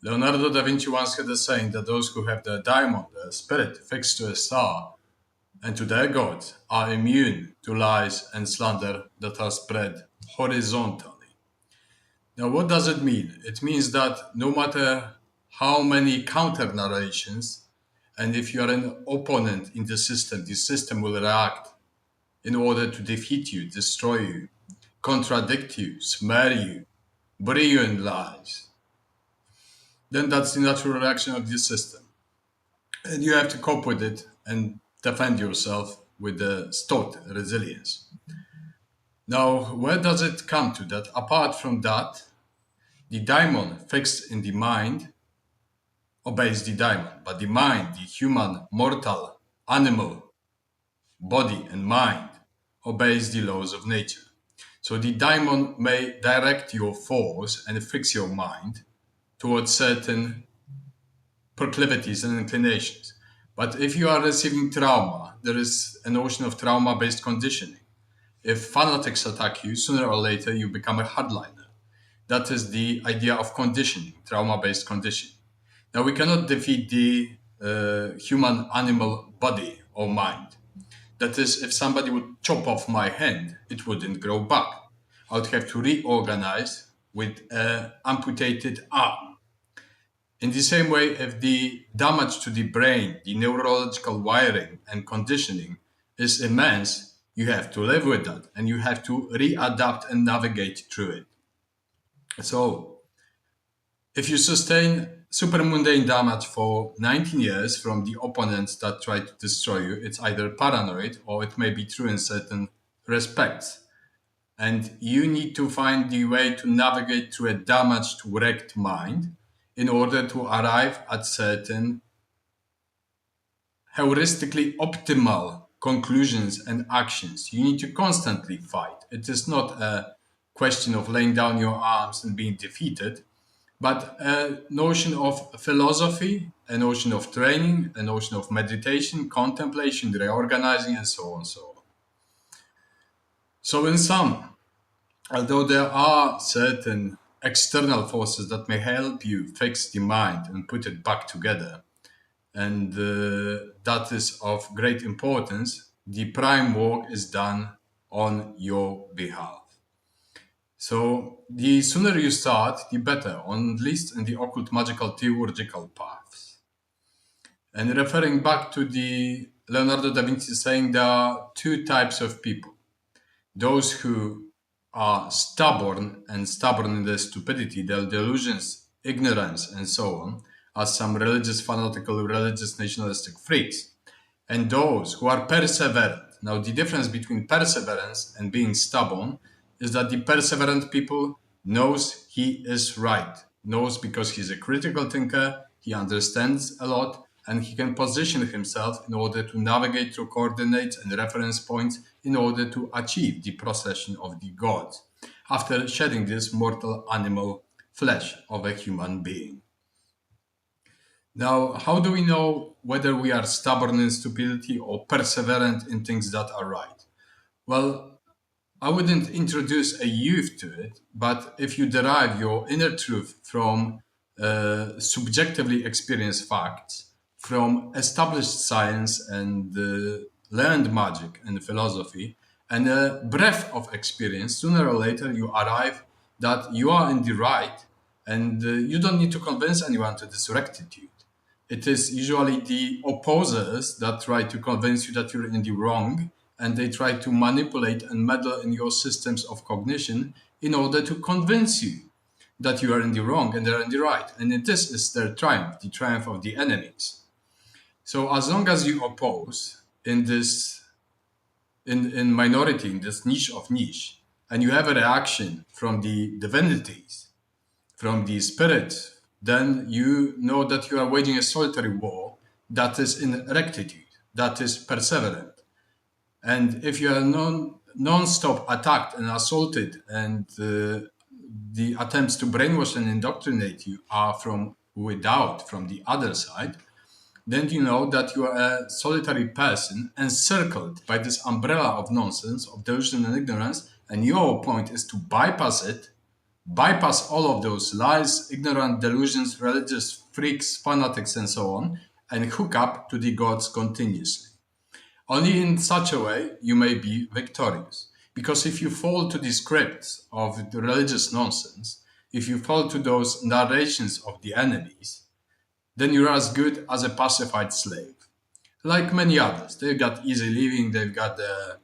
Leonardo da Vinci once had a saying that those who have the diamond, the spirit, fixed to a star and to their god are immune to lies and slander that are spread horizontally. Now, what does it mean? It means that no matter how many counter narrations, and if you are an opponent in the system will react in order to defeat you, destroy you, contradict you, smear you, bury you in lies. Then that's the natural reaction of the system. And you have to cope with it and defend yourself with the stout resilience. Now, where does it come to that? Apart from that, the daimon fixed in the mind obeys the daimon, but the mind, the human, mortal, animal body and mind, obeys the laws of nature. So the daimon may direct your force and fix your mind towards certain proclivities and inclinations. But if you are receiving trauma, there is a notion of trauma-based conditioning. If fanatics attack you, sooner or later you become a hardliner. That is the idea of conditioning, trauma-based conditioning. Now, we cannot defeat the human animal body or mind. That is, if somebody would chop off my hand, it wouldn't grow back. I would have to reorganize with an amputated arm. In the same way, if the damage to the brain, the neurological wiring and conditioning is immense, you have to live with that and you have to readapt and navigate through it. So, if you sustain super mundane damage for 19 years from the opponents that try to destroy you, it's either paranoid or it may be true in certain respects. And you need to find the way to navigate through a damaged, wrecked mind in order to arrive at certain heuristically optimal conclusions and actions. You need to constantly fight. It is not a question of laying down your arms and being defeated, but a notion of philosophy, a notion of training, a notion of meditation, contemplation, reorganizing, and so on and so on. So in sum, although there are certain external forces that may help you fix the mind and put it back together, and that is of great importance, the prime work is done on your behalf. So the sooner you start, the better, at least in the occult magical theurgical paths. And referring back to the Leonardo da Vinci saying there are two types of people. Those who are stubborn in their stupidity, their delusions, ignorance, and so on, as some religious, fanatical, religious, nationalistic freaks. And those who are perseverant. Now, the difference between perseverance and being stubborn is that the perseverant people knows he is right, knows because he's a critical thinker, he understands a lot, and he can position himself in order to navigate through coordinates and reference points in order to achieve the procession of the gods after shedding this mortal animal flesh of a human being. Now, how do we know whether we are stubborn in stupidity or perseverant in things that are right? Well, I wouldn't introduce a youth to it, but if you derive your inner truth from subjectively experienced facts, from established science and learned magic and philosophy, and a breadth of experience, sooner or later you arrive that you are in the right, and you don't need to convince anyone to this rectitude. It is usually the opposers that try to convince you that you're in the wrong, and they try to manipulate and meddle in your systems of cognition in order to convince you that you are in the wrong and they're in the right. And this is their triumph, the triumph of the enemies. So as long as you oppose in this, in minority, in this niche of niche, and you have a reaction from the divinities, from the spirits, then you know that you are waging a solitary war that is in rectitude, that is perseverant. And if you are non-stop attacked and assaulted, and the attempts to brainwash and indoctrinate you are from without, from the other side, then you know that you are a solitary person encircled by this umbrella of nonsense, of delusion and ignorance, and your point is to bypass it bypass all of those lies, ignorant delusions, religious freaks, fanatics, and so on, and hook up to the gods continuously. Only in such a way you may be victorious. Because if you fall to the scripts of the religious nonsense, if you fall to those narrations of the enemies, then you're as good as a pacified slave. Like many others, they've got easy living, they've got the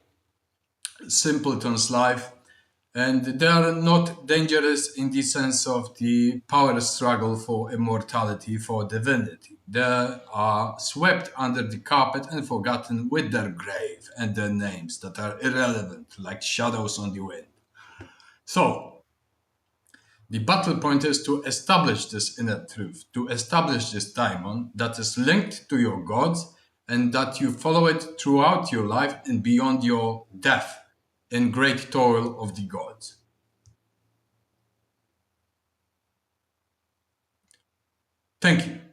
simpleton's life, and they are not dangerous in the sense of the power struggle for immortality, for divinity. They are swept under the carpet and forgotten with their grave and their names that are irrelevant, like shadows on the wind. So, the battle point is to establish this inner truth, to establish this daimon that is linked to your gods and that you follow it throughout your life and beyond your death in great toil of the gods. Thank you.